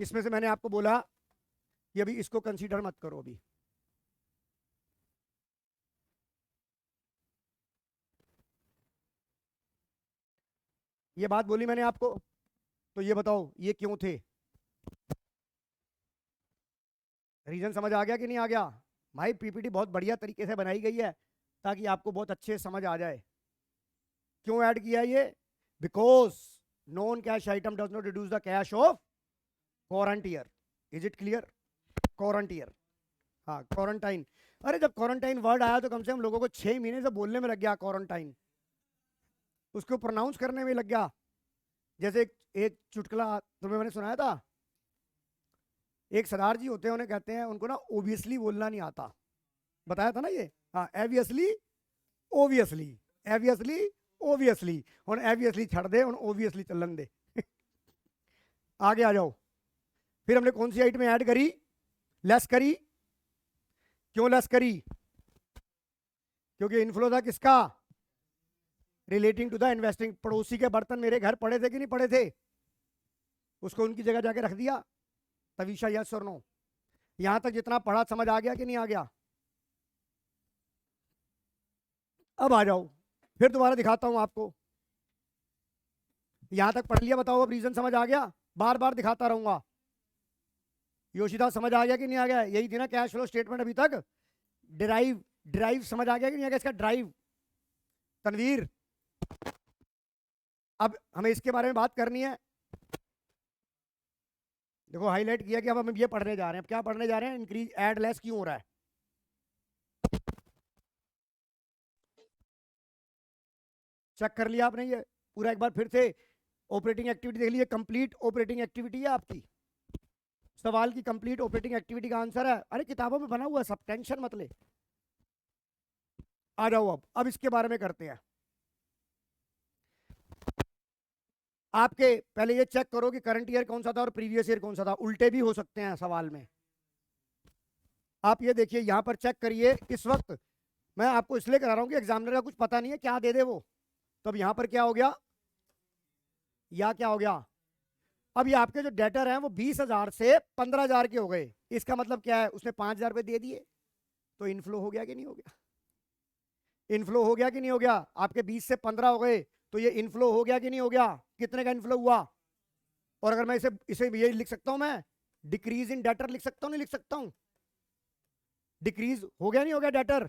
इसमें से मैंने आपको बोला कि अभी इसको कंसीडर मत करो, अभी ये बात बोली मैंने आपको तो ये बताओ ये क्यों थे? रीजन समझ आ गया कि नहीं आ गया? भाई पीपीटी बहुत बढ़िया तरीके से बनाई गई है ताकि आपको बहुत अच्छे से समझ आ जाए। क्यों ऐड किया ये? Because non cash item does not reduce the cash of current year. Is it clear? Current year, हाँ क्वारंटाइन। अरे जब क्वारंटाइन वर्ड आया तो कम से कम लोगों को 6 महीने से बोलने में लग गया क्वारंटाइन, उसको प्रोनाउंस करने में लग गया। जैसे एक चुटकुला तुम्हें मैंने सुनाया था, एक सरदार जी होते हैं, उन्हें कहते हैं उनको ना ओबियसली बोलना नहीं आता, बताया था ना ये। हाँ एवियसली ओबियसली, एवियसली ओबियसली, और एवियसली छड़ दे और ओबियसली चलन दे। आगे आ जाओ। फिर हमने कौन सी आइटम ऐड करी? लेस करी। क्यों लेस करी? क्योंकि इनफ्लो था किसका? Relating to the investing. पड़ोसी के बर्तन मेरे घर पड़े थे कि नहीं पड़े थे? उसको उनकी जगह जाके रख दिया। तवीशा यस और नो? यहां तक जितना पढ़ा समझ आ गया कि नहीं आ गया? अब आ जाओ, फिर दोबारा दिखाता हूं आपको। यहां तक पढ़ लिया, बताओ अब रीजन समझ आ गया? बार बार दिखाता रहूंगा। योशिता समझ आ गया कि नहीं आ गया? यही थी ना कैश फ्लो स्टेटमेंट अभी तक। ड्राइव, ड्राइव समझ आ गया कि नहीं आ गया? इसका ड्राइव। तनवीर, अब हमें इसके बारे में बात करनी है। देखो हाईलाइट किया कि अब हम ये पढ़ने जा रहे हैं। अब क्या पढ़ने जा रहे हैं? इंक्रीज ऐड लेस क्यों हो रहा है। चेक कर लिया आपने ये पूरा एक बार फिर से? ऑपरेटिंग एक्टिविटी देख लीजिए, कंप्लीट ऑपरेटिंग एक्टिविटी है आपकी। सवाल की कंप्लीट ऑपरेटिंग एक्टिविटी का आंसर है। अरे किताबों में बना हुआ है सब, टेंशन मत ले। आ जाओ अब इसके बारे में करते हैं। आपके पहले ये चेक करो कि करंट ईयर कौन सा था और प्रीवियस ईयर कौन सा था। उल्टे भी हो सकते हैं सवाल में। आप ये देखिए यहां पर चेक करिए। इस वक्त मैं आपको इसलिए करा रहा हूं कि एग्जामिनर का कुछ पता नहीं है क्या दे दे वो। तो अब यहां पर क्या हो गया? या क्या हो गया? अब ये आपके जो डेटर हैं वो 20,000 से 15,000 के हो गए। इसका मतलब क्या है? उसने 5,000 रुपए दे दिए, तो इनफ्लो हो गया कि नहीं हो गया? इनफ्लो हो गया कि नहीं हो गया? आपके 20 से 15 हो गए, तो ये इनफ्लो हो गया कि नहीं हो गया? कितने का इनफ्लो हुआ? और अगर मैं इसे इसे ये लिख सकता हूं, मैं डिक्रीज इन डेटर लिख सकता हूं, नहीं लिख सकता हूं? डिक्रीज हो गया नहीं हो गया डेटर?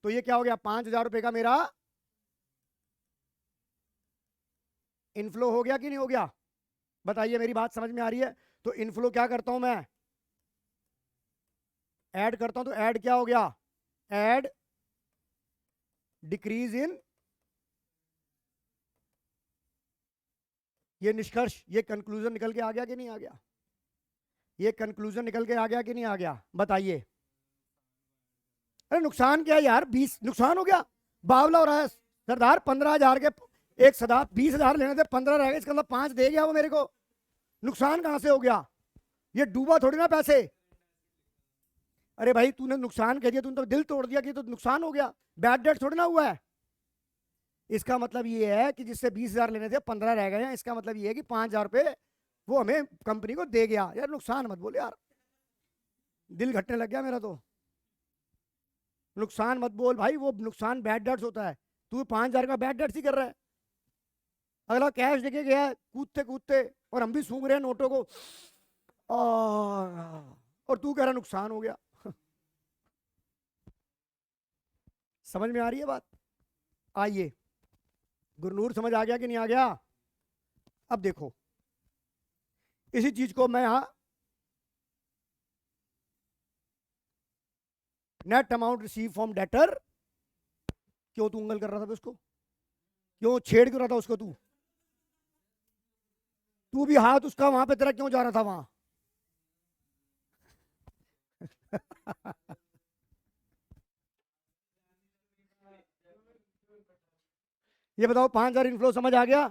तो ये क्या हो गया? 5,000 रुपए का मेरा इनफ्लो हो गया कि नहीं हो गया? बताइए, मेरी बात समझ में आ रही है? तो इनफ्लो क्या करता हूं मैं? ऐड करता हूं। तो ऐड क्या हो गया? ऐड डिक्रीज इन, ये निष्कर्ष, ये कंक्लूजन निकल के आ गया कि नहीं आ गया? ये कंक्लूजन निकल के आ गया कि नहीं आ गया? बताइए। अरे नुकसान क्या है यार? 20 नुकसान हो गया, बावला हो रहा है सरदार। 15,000 के एक सरदार 20,000 लेने थे, 15 रह गए, इसका मतलब 5 दे गया वो मेरे को। नुकसान कहां से हो गया? ये डूबा थोड़ी ना पैसे। अरे भाई तूने नुकसान कह दिया, तूने तो दिल तोड़ दिया कि तो नुकसान हो गया। बैड डेट थोड़ी ना हुआ है। इसका मतलब ये है कि जिससे 20,000 लेने थे 15 रह गए हैं, इसका मतलब ये है कि 5,000 रुपए वो हमें कंपनी को दे गया। यार नुकसान मत बोल यार, दिल घटने लग गया मेरा तो। नुकसान मत बोल भाई, वो नुकसान बैड डेट्स होता है। तू 5,000 का बैड डेट्स ही कर रहा है। अगला कैश देके गया है कूदते कूदते, और हम भी सूंघ रहे हैं नोटों को, और तू कह रहा नुकसान हो गया। समझ में आ रही है बात? आइए, गुरनूर समझ आ गया कि नहीं आ गया? अब देखो इसी चीज को मैं यहां net amount receive from debtor. क्यों तू उंगल कर रहा था उसको? क्यों छेड़ क्यों रहा था उसको? तू भी हाथ उसका वहां पे तेरा क्यों जा रहा था वहां? ये बताओ 5,000 इनफ्लो समझ आ गया?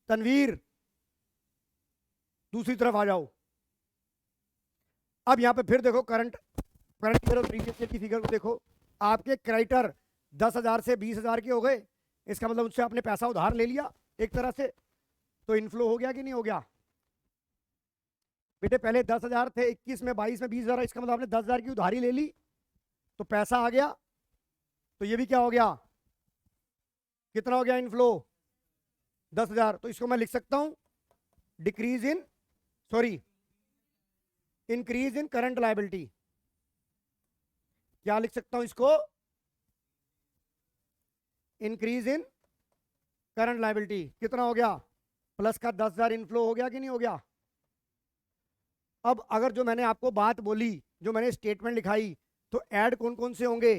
तनवीर दूसरी तरफ आ जाओ। अब यहां पे फिर देखो करंट ईयर और प्रीवियस ईयर की फिगर को देखो। आपके क्रेडिटर 10,000 से 20,000 के हो गए, इसका मतलब उससे आपने पैसा उधार ले लिया एक तरह से, तो इनफ्लो हो गया कि नहीं हो गया? बेटे पहले 10,000 थे, 21 में 22 में 20,000, इसका मतलब आपने 10,000 की उधारी ले ली, तो पैसा आ गया। तो ये भी क्या हो गया? कितना हो गया इनफ्लो? 10,000। तो इसको मैं लिख सकता हूं decrease in sorry increase in current liability. क्या लिख सकता हूं इसको? Increase in current liability. कितना हो गया? प्लस का 10,000 इनफ्लो हो गया कि नहीं हो गया? अब अगर जो मैंने आपको बात बोली, जो मैंने स्टेटमेंट लिखाई, तो ऐड कौन कौन से होंगे?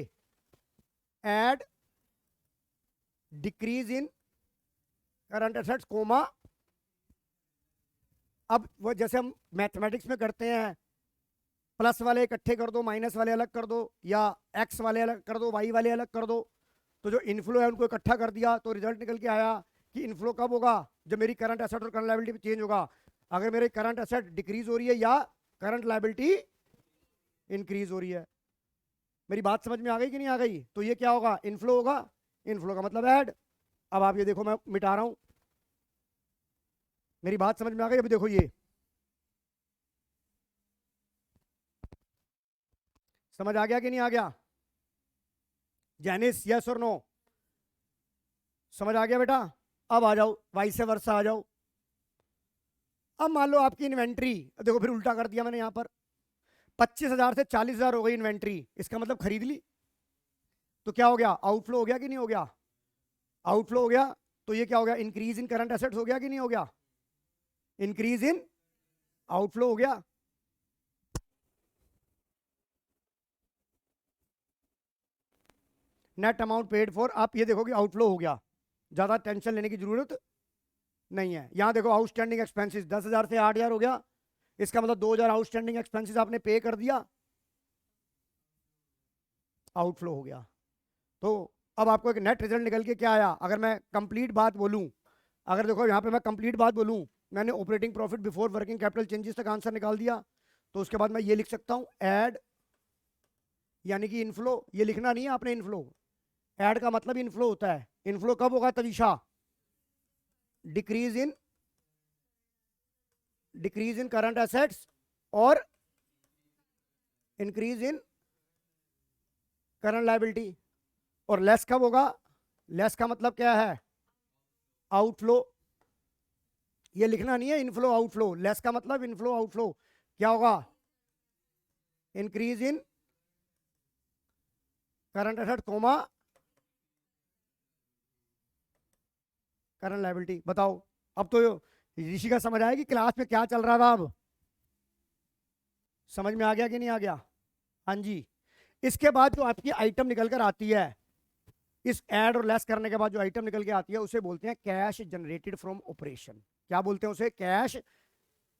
Add decrease in current assets comma, अब वो जैसे हम मैथमेटिक्स में करते हैं, प्लस वाले इकट्ठे कर दो, माइनस वाले अलग कर दो, या एक्स वाले अलग कर दो, वाई वाले अलग कर दो। तो जो इनफ्लो है उनको इकट्ठा कर दिया, तो रिजल्ट निकल के आया कि इनफ्लो कब होगा? जब मेरी करंट एसेट और करंट लायबिलिटी चेंज होगा। अगर मेरी करंट एसेट डिक्रीज हो रही है या करंट लायबिलिटी इंक्रीज हो रही है। मेरी बात समझ में आ गई कि नहीं आ गई? तो ये क्या होगा? इनफ्लो होगा। इनफ्लो का मतलब ऐड। अब आप ये देखो, मैं मिटा रहा हूं। मेरी बात समझ में आ गई? अभी देखो, ये समझ आ गया कि नहीं आ गया? जैनिस, यस और नो? समझ आ गया बेटा? अब आ जाओ, वाई से वर्षा आ जाओ। अब मान लो आपकी इन्वेंट्री, देखो फिर उल्टा कर दिया मैंने यहां पर, 25,000 से 40,000 हो गई इन्वेंट्री, इसका मतलब खरीद ली। तो क्या हो गया? आउटफ्लो हो गया कि नहीं हो गया? आउटफ्लो हो गया। तो ये क्या हो गया? इंक्रीज इन करंट एसेट्स हो गया कि नहीं हो गया? इंक्रीज इन आउटफ्लो हो गया। नेट अमाउंट पेड फॉर, आप ये देखो कि आउटफ्लो हो गया, ज्यादा टेंशन लेने की जरूरत नहीं है। यहां देखो आउटस्टैंडिंग एक्सपेंसेस 10,000 से 8,000 हो गया, इसका मतलब 2,000 आउटस्टैंडिंग एक्सपेंसेस आपने पे कर दिया, आउटफ्लो हो गया। तो अब आपको एक नेट रिजल्ट निकल के क्या आया? अगर मैं कंप्लीट बात बोलूं, अगर देखो यहां पे मैं कंप्लीट बात बोलूं, मैंने operating profit before working capital changes तक आंसर निकाल दिया, तो उसके बाद मैं ये लिख सकता हूं, ऐड यानी कि इनफ्लो। ये लिखना नहीं है आपने इनफ्लो, ऐड का मतलब इनफ्लो होता है। इनफ्लो कब होगा Tavisha? Decrease in current assets और इंक्रीज इन करंट लायबिलिटी। और लेस कब होगा? लेस का मतलब क्या है? आउटफ्लो। ये लिखना नहीं है इनफ्लो आउटफ्लो, लेस का मतलब इनफ्लो आउटफ्लो। क्या होगा? Increase in current asset comma current liability. बताओ, अब तो ऋषि का समझ आया कि क्लास में क्या चल रहा था? अब समझ में आ गया कि नहीं आ गया? हाँ जी। इसके बाद जो आपकी आइटम निकल कर आती है, इस ऐड और लेस करने के बाद जो आइटम निकल के आती है, उसे बोलते हैं कैश जनरेटेड फ्रॉम ऑपरेशन। क्या बोलते हैं उसे? कैश।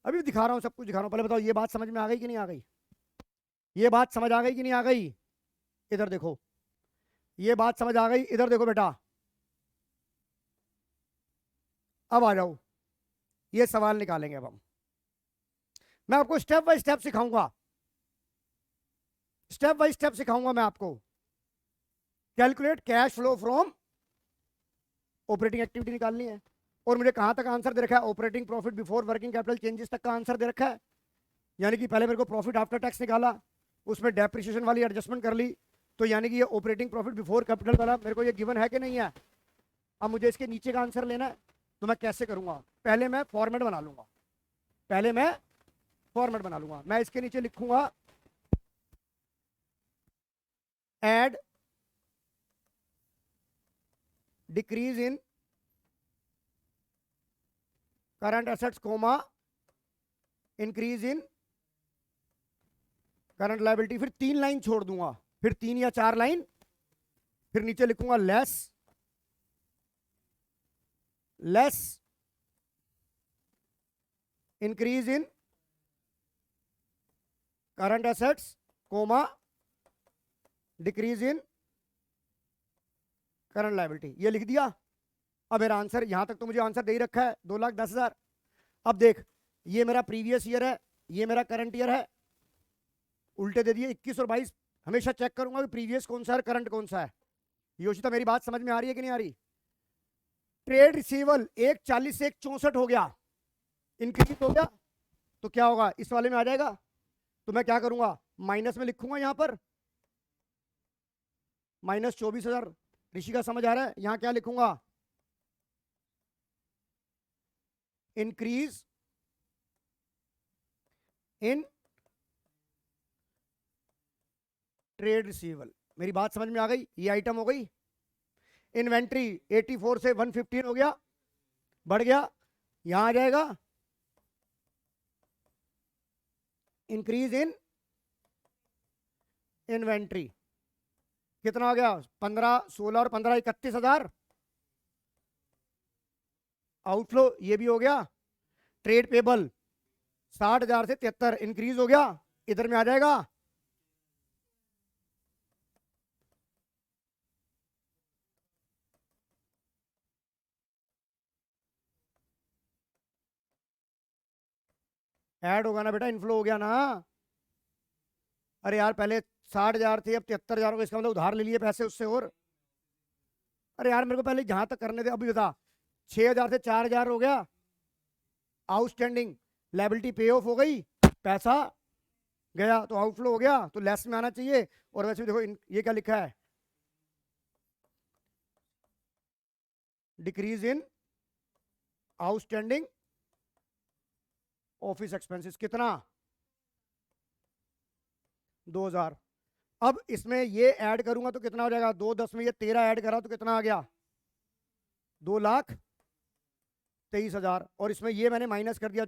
अभी दिखा रहा हूं, सब कुछ दिखा रहा हूं। पहले बताओ, ये बात समझ में आ गई कि नहीं आ गई? ये बात समझ आ गई कि नहीं आ गई? इधर देखो, ये बात समझ आ गई? इधर देखो बेटा, अब आ जाओ, ये सवाल निकालेंगे अब हम। मैं आपको स्टेप बाय स्टेप सिखाऊंगा, स्टेप बाय स्टेप सिखाऊंगा मैं आपको। Calculate cash flow from operating activity निकालनी है। और मुझे कहां तक आंसर दे रखा है? Operating profit before working capital changes तक का आंसर दे रखा है। यानी कि पहले मेरे को प्रॉफिट आफ्टर टैक्स निकाला, उसमें डेप्रिसिएशन वाली एडजस्टमेंट कर ली, तो यानी कि ये ऑपरेटिंग प्रॉफिट बिफोर कैपिटल वाला मेरे को ये गिवन है कि नहीं है? अब मुझे इसके नीचे का आंसर लेना है, तो मैं कैसे करूंगा? पहले मैं फॉर्मेट बना लूंगा, पहले मैं फॉर्मेट बना लूंगा। मैं इसके नीचे लिखूंगा add decrease in current assets comma increase in current liability. फिर 3 लाइन छोड़ दूंगा, फिर 3 या 4 लाइन, फिर नीचे लिखूंगा less increase in current assets comma decrease in current liability. ये लिख दिया। अब मेरा आंसर, यहां तक तो मुझे आंसर दे ही रखा है, 2,10,000। अब देख, ये मेरा प्रीवियस ईयर है, ये मेरा करंट ईयर है, उल्टे दे दिए 21 और 22। हमेशा चेक करूंगा कि प्रीवियस कौन सा है, करंट कौन सा है। योशिता, मेरी बात समझ में आ रही है कि नहीं आ रही? ट्रेड रिसीवेबल 1,40 से 1,64 हो गया, इंक्रीज हो गया, तो क्या होगा? इस वाले में आ जाएगा। तो मैं क्या करूंगा? माइनस में लिखूंगा, यहां पर माइनस 24,000। ऋषि का समझ आ रहा है? यहां क्या लिखूंगा? Increase in trade receivable. मेरी बात समझ में आ गई? ये आइटम हो गई। इन्वेंट्री 84 से 115 हो गया, बढ़ गया, यहां आ जाएगा इंक्रीज इन इन्वेंट्री। कितना हो गया? 15, 16 और 15 31,000। आउटफ्लो ये भी हो गया। ट्रेड पेबल 60,000 से 73 इंक्रीज हो गया, इधर में आ जाएगा। ऐड होगा ना बेटा, इनफ्लो हो गया ना। अरे यार पहले 60,000 थे, अब 73,000 हो गए, इसका मतलब उधार ले लिए पैसे उससे। और अरे यार मेरे को पहले जहां तक करने दे, अभी बता। 6,000 से 4,000 हो गया, आउटस्टैंडिंग लायबिलिटी पे ऑफ हो गई, पैसा गया तो आउटफ्लो हो गया, तो लेस में आना चाहिए। और वैसे भी देखो ये क्या लिखा है, decrease in outstanding office expenses. कितना? 2,000। अब इसमें ये ऐड करूंगा तो कितना हो जाएगा? 2 10 में ये 13 ऐड करा तो कितना आ गया? 2,23,000। और इसमें ये मैंने माइनस कर दिया,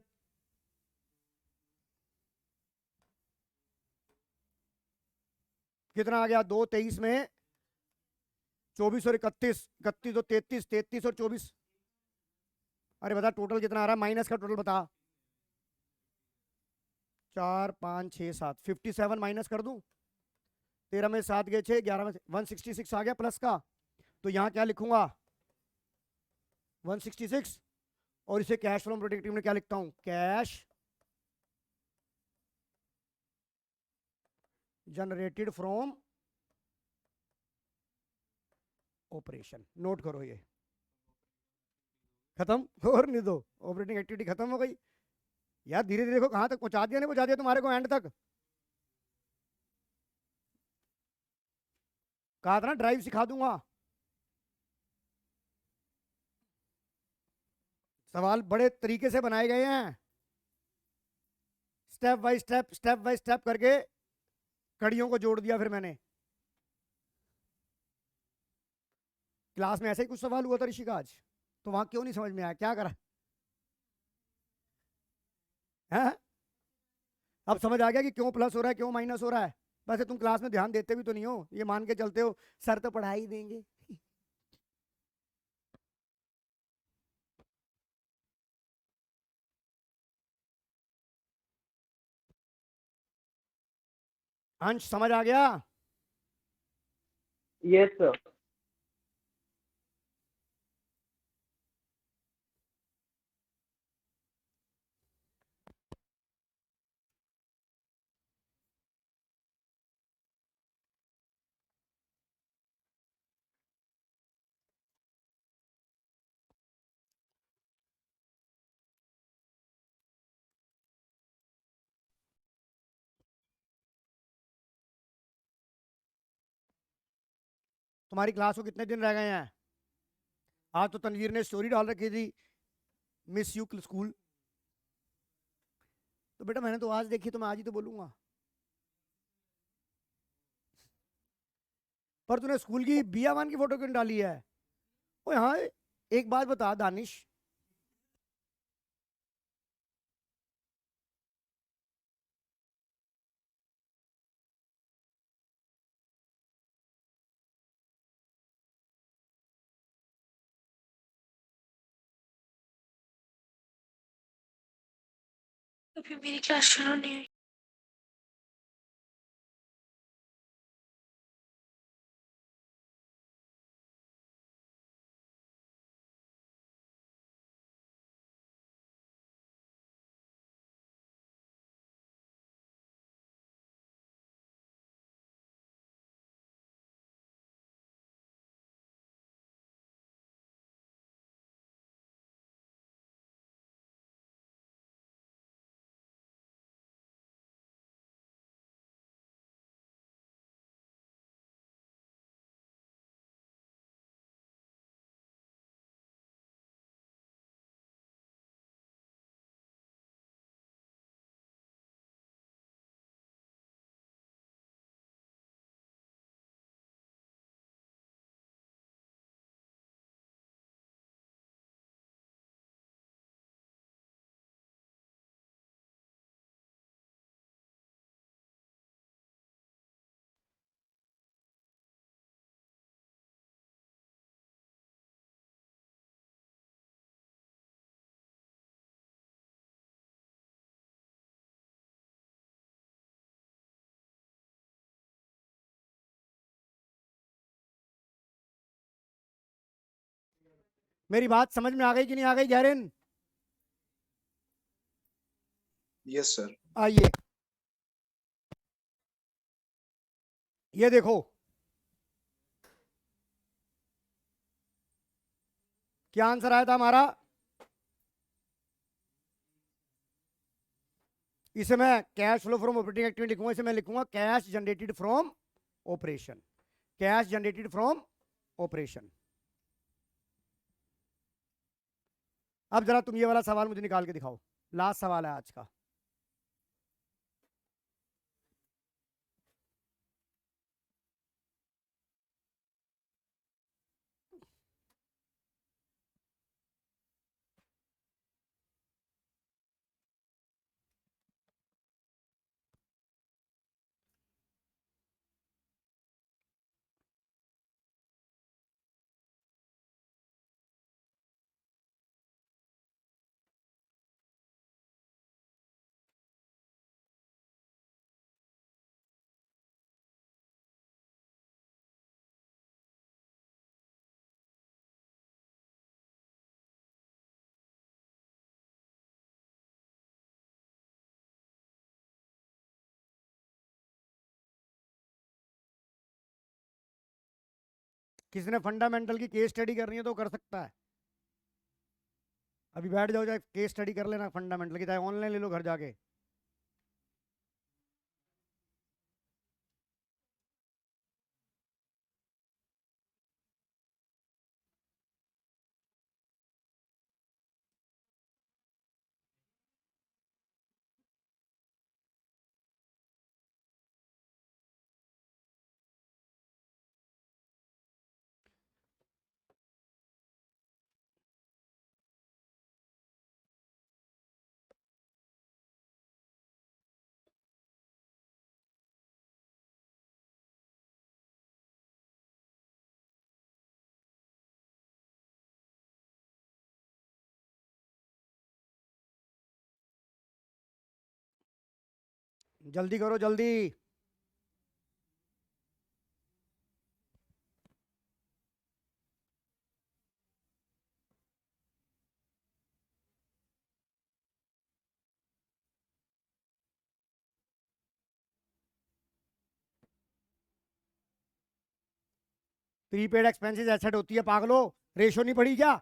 कितना आ गया? 2 23 में 24 और 31, 31 और 33, 33 और 24। अरे बता टोटल कितना आ रहा है, माइनस का टोटल बता। 4 5 6 7 57 माइनस कर दूं। 13 में 7 गए 6, 11 में 166 आ गया प्लस का। तो यहां क्या लिखूंगा? 166। और इसे कैश फ्रॉम प्रोडक्टिव में क्या लिखता हूं? Cash generated from operation. Note करो ये, खत्म। और नहीं दो, ऑपरेटिंग एक्टिविटी खत्म हो गई। यार धीरे धीरे देखो कहां तक पहुंचा दिया, नहीं पहुंचा दिया तुम्हारे को एंड तक। कहा था ना ड्राइव सिखा दूंगा। सवाल बड़े तरीके से बनाए गए हैं, step by step, step by step करके कड़ियों को जोड़ दिया। फिर मैंने क्लास में ऐसे ही कुछ सवाल हुआ था ऋषि का आज, तो वहां क्यों नहीं समझ में आया? क्या करा है? अब समझ आ गया कि क्यों प्लस हो रहा है, क्यों माइनस हो रहा है। वैसे तुम क्लास में ध्यान देते भी तो नहीं हो, ये मान के चलते हो सर तो पढ़ा ही देंगे। अंश समझ आ गया? Yes sir. तुम्हारी क्लास को कितने दिन रह गए हैं? आज तो तनवीर ने स्टोरी डाल रखी थी, मिस यू स्कूल। तो बेटा मैंने तो आज देखी, तो मैं आज ही तो बोलूंगा। पर तूने स्कूल की बियावान की फोटो क्यों डाली है? ओए हाँ, एक बात बता दानिश, अभी मेरी क्लास शुरू नहीं हुई। मेरी बात समझ में आ गई कि नहीं आ गई गैरिन? Yes sir. आइए ये देखो, क्या आंसर आया था हमारा? इसे मैं cash flow from operating activity लिखूंगा, इसे मैं लिखूंगा cash generated from operation, cash generated from operation. अब जरा तुम ये वाला सवाल मुझे निकाल के दिखाओ, लास्ट सवाल है आज का। किसी ने फंडामेंटल की केस स्टडी करनी है तो कर सकता है, अभी बैठ जाओ, चाहे केस स्टडी कर लेना फंडामेंटल की, चाहे ऑनलाइन ले लो घर जाके। जल्दी करो जल्दी। प्रीपेड एक्सपेंसेस एसेट होती है पागलो, रेशो नहीं पड़ी क्या?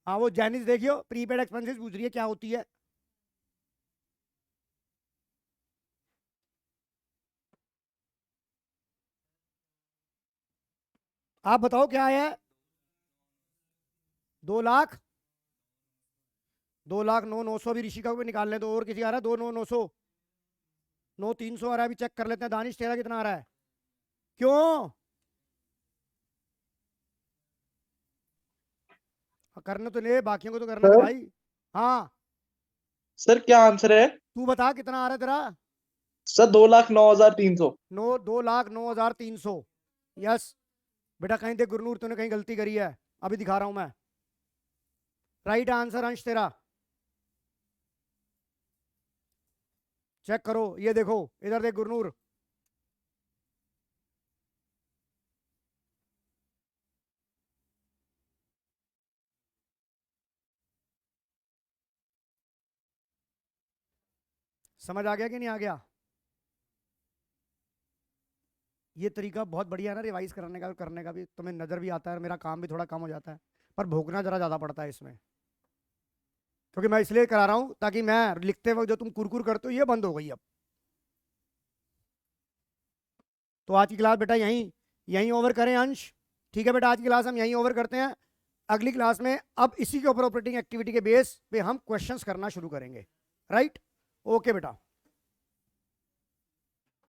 हाँ वो जैनिस देखियो, प्रीपेड एक्सपेंसेस पूछ रही है क्या होती है। आप बताओ क्या है? 2 लाख, 2 लाख 9,900 भी ऋषिका को भी निकाल ले तो, और किसी आ रहा है? 2,9,900, 9,300 आ रहा है, अभी चेक कर लेते हैं। दानिश तेरा कितना आ रहा है? क्यों करने तो ले, बाकियों को तो करना दे भाई। हाँ सर क्या आंसर है? तू बता कितना आ रहा है तेरा? सर 2,09,300। 2,09,300। यस बेटा, कहीं देख गुरनूर तूने कहीं गलती करी है, अभी दिखा रहा हूं मैं। राइट आंसर अंश तेरा, चेक करो, ये देखो इधर देख गुरनूर, समझ आ गया कि नहीं आ गया? ये तरीका बहुत बढ़िया है ना रिवाइज करने का भी, तुम्हें नजर भी आता है, मेरा काम भी थोड़ा कम हो जाता है, पर भोगना जरा ज्यादा पड़ता है इसमें, क्योंकि मैं इसलिए करा रहा हूं ताकि मैं लिखते वक्त जो तुम कुरकुर करते हो ये बंद हो गई अब। तो आज की क्लास बेटा यहीं यहीं ओवर करें अंश, ठीक है बेटा? आज की क्लास हम यहीं ओवर करते हैं। अगली क्लास में अब इसी के ऊपर ऑपरेटिंग एक्टिविटी के बेस पे हम क्वेश्चंस करना शुरू करेंगे। राइट, ओके बेटा।